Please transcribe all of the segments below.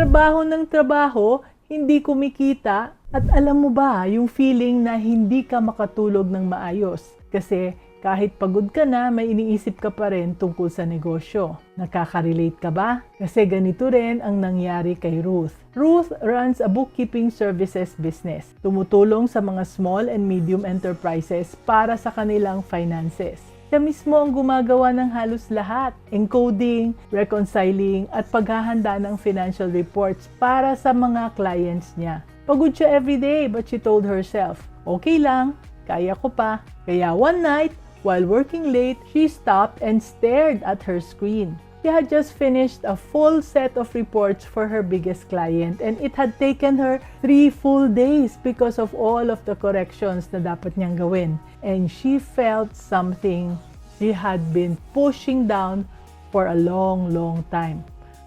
ng trabaho, hindi kumikita, at alam mo ba yung feeling na hindi ka makatulog ng maayos? Kasi kahit pagod ka na, may iniisip ka pa rin tungkol sa negosyo. Nakaka-relate ka ba? Kasi ganito rin ang nangyari kay Ruth. Ruth runs a bookkeeping services business. Tumutulong sa mga small and medium enterprises para sa kanilang finances. Siya mismo ang gumagawa ng halos lahat, encoding, reconciling, at paghahanda ng financial reports para sa mga clients niya. Pagod siya everyday, but she told herself, okay lang, kaya ko pa. Kaya one night, while working late, she stopped and stared at her screen. She had just finished a full set of reports for her biggest client, and it had taken her 3 full days because of all of the corrections na dapat niyang gawin. And she felt something she had been pushing down for a long time.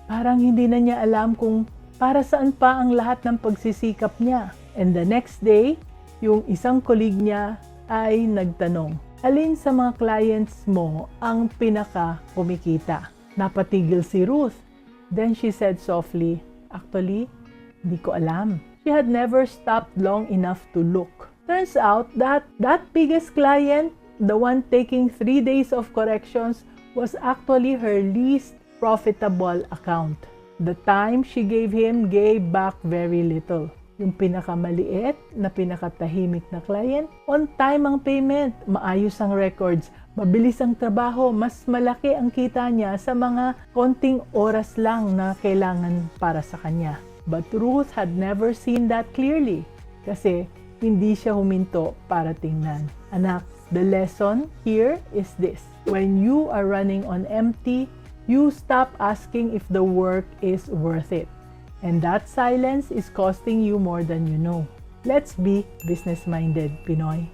Parang hindi na niya alam kung para saan pa ang lahat ng pagsisikap niya. And the next day, yung isang colleague niya ay nagtanong, alin sa mga clients mo ang pinaka kumikita? Napatigil si Ruth. Then she said softly, actually, hindi ko alam. She had never stopped long enough to look. Turns out that biggest client, the one taking 3 days of corrections, was actually her least profitable account. The time she gave him gave back very little. Yung pinakamaliit na pinakatahimik na client, on time ang payment, maayos ang records, mabilis ang trabaho, mas malaki ang kita niya sa mga konting oras lang na kailangan para sa kanya. But Ruth had never seen that clearly kasi hindi siya huminto para tingnan. Anak, the lesson here is this. When you are running on empty, you stop asking if the work is worth it. And that silence is costing you more than you know. Let's be business-minded, Pinoy.